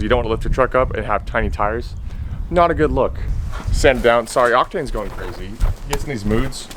you don't want to lift your truck up and have tiny tires. Not a good look. Sand down. Sorry, Octane's going crazy. He gets in these moods.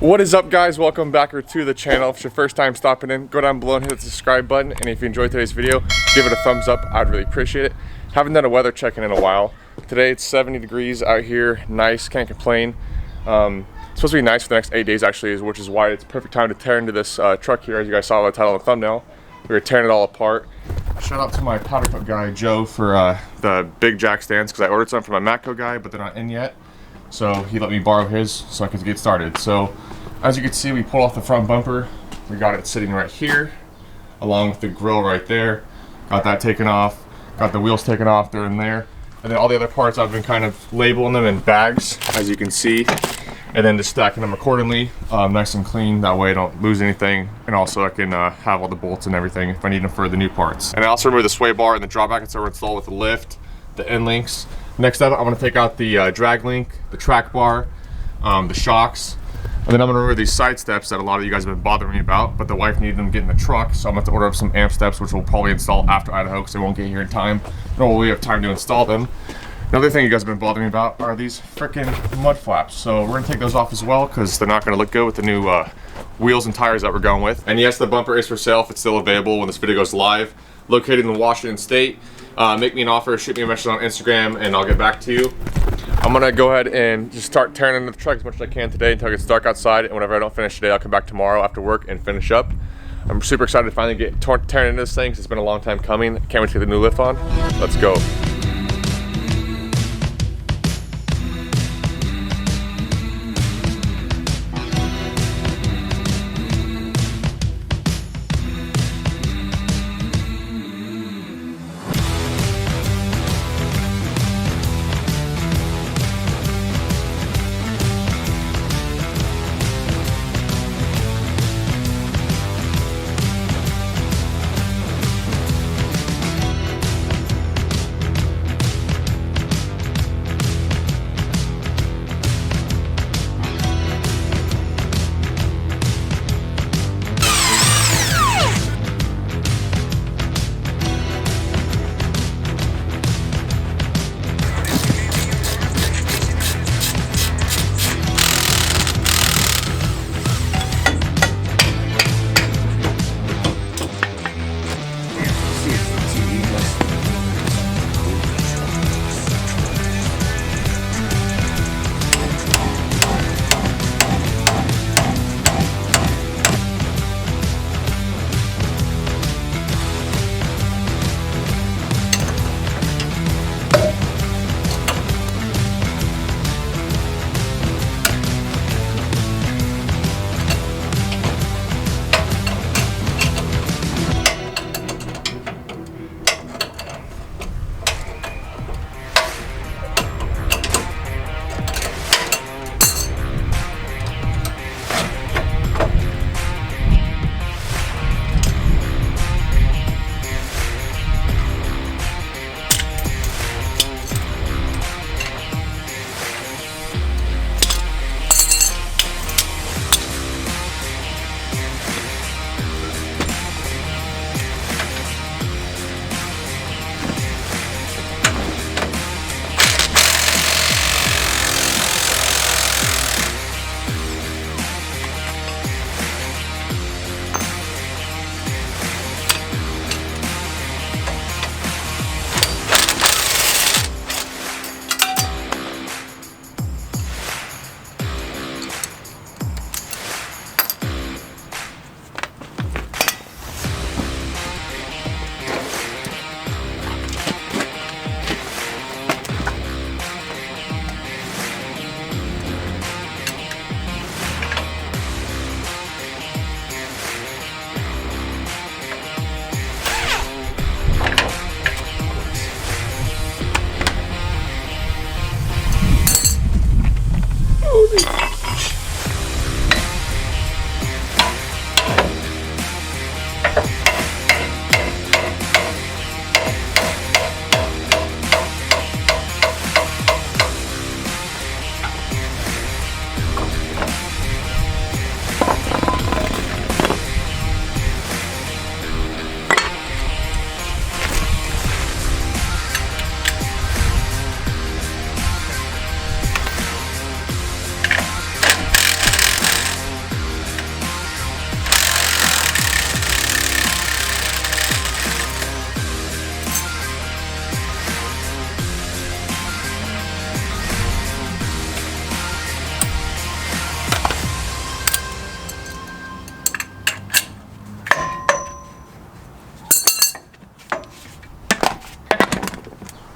What is up, guys? Welcome back to the channel. If it's your first time stopping in, go down below and hit the subscribe button, and if you enjoyed today's video, give it a thumbs up. I'd really appreciate it. Haven't done a weather check-in in a while. Today it's 70 degrees out here, nice, can't complain. It's supposed to be nice for the next 8 days actually, which is why it's perfect time to tear into this truck here. As you guys saw by the title and the thumbnail, we were tearing it all apart. Shout out to my powder coat guy Joe for the big jack stands, because I ordered some from my Matco guy, but they're not in yet, so he let me borrow his so I could get started. So as you can see, we pulled off the front bumper. We got it sitting right here, along with the grill right there. Got that taken off. Got the wheels taken off, they're in there. And then all the other parts, I've been kind of labeling them in bags, as you can see. And then just stacking them accordingly, nice and clean. That way I don't lose anything. And also I can have all the bolts and everything if I need them for the new parts. And I also removed the sway bar and the draw brackets that were installed with the lift, the end links. Next up, I'm gonna take out the drag link, the track bar, the shocks. And then I'm gonna remove these side steps that a lot of you guys have been bothering me about, but the wife needed them to get in the truck, so I'm gonna have to order up some amp steps, which we'll probably install after Idaho, because they won't get here in time, nor will we have time to install them. Another thing you guys have been bothering me about are these freaking mud flaps. So we're gonna take those off as well, because they're not gonna look good with the new wheels and tires that we're going with. And yes, the bumper is for sale if it's still available when this video goes live. Located in Washington State. Make me an offer, shoot me a message on Instagram, and I'll get back to you. I'm gonna go ahead and just start tearing into the truck as much as I can today until it gets dark outside, and whenever I don't finish today, I'll come back tomorrow after work and finish up. I'm super excited to finally get tearing into this thing, because it's been a long time coming. Can't wait to get the new lift on. Let's go.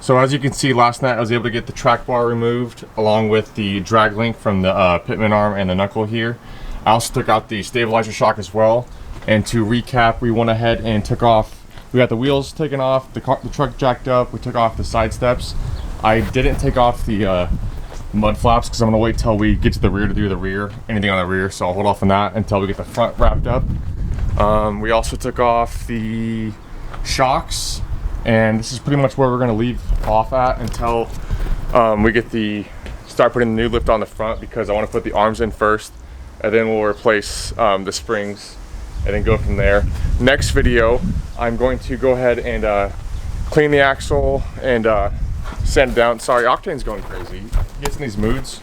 So as you can see, last night I was able to get the track bar removed along with the drag link from the pitman arm and the knuckle here. I also took out the stabilizer shock as well. And to recap, we went ahead and took off, we got the wheels taken off, the truck jacked up, we took off the side steps. I didn't take off the mud flaps because I'm gonna wait till we get to the rear to do the rear, anything on the rear, so I'll hold off on that until we get the front wrapped up. We also took off the shocks, and this is pretty much where we're gonna leave off at until we get start putting the new lift on the front, because I want to put the arms in first, and then we'll replace the springs and then go from there. Next video, I'm going to go ahead and clean the axle and sand it down. Sorry, Octane's going crazy. He gets in these moods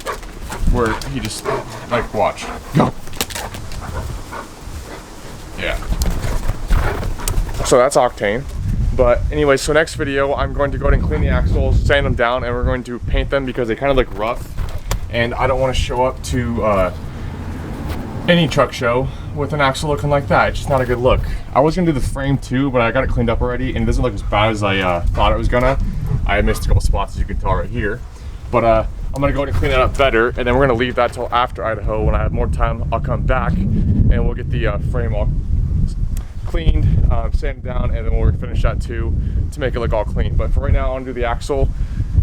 where he just, like, watch, go. Yeah. So that's Octane. But anyway, so next video, I'm going to go ahead and clean the axles, sand them down, and we're going to paint them because they kind of look rough. And I don't want to show up to any truck show with an axle looking like that. It's just not a good look. I was going to do the frame too, but I got it cleaned up already, and it doesn't look as bad as I thought it was gonna. I missed a couple spots, as you can tell right here. But I'm going to go ahead and clean that up better, and then we're going to leave that till after Idaho. When I have more time, I'll come back, and we'll get the frame all cleaned, sanded down, and then we'll finish that too to make it look all clean. But for right now, I'll do the axle,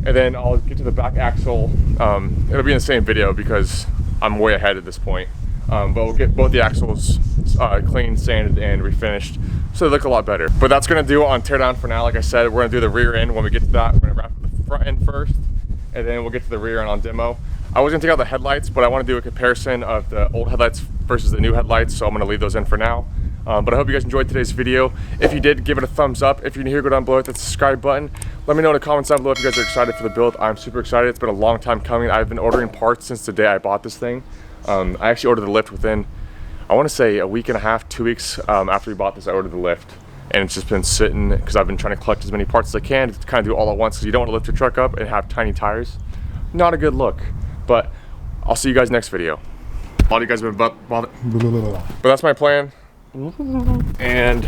and then I'll get to the back axle. It'll be in the same video because I'm way ahead at this point. But we'll get both the axles cleaned, sanded, and refinished so they look a lot better. But that's gonna do it on teardown for now. Like I said, we're gonna do the rear end. When we get to that, we're gonna wrap the front end first, and then we'll get to the rear end on demo. I was gonna take out the headlights, but I wanna do a comparison of the old headlights versus the new headlights, so I'm gonna leave those in for now. But I hope you guys enjoyed today's video. If you did, give it a thumbs up. If you're new here, go down below, hit the subscribe button. Let me know in the comments down below if you guys are excited for the build. I'm super excited. It's been a long time coming. I've been ordering parts since the day I bought this thing. I actually ordered the lift within, I want to say, a week and a half, 2 weeks after we bought this. I ordered the lift, and it's just been sitting because I've been trying to collect as many parts as I can to kind of do all at once, because you don't want to lift your truck up and have tiny tires. Not a good look. But I'll see you guys next video. A lot of you guys have been but that's my plan. And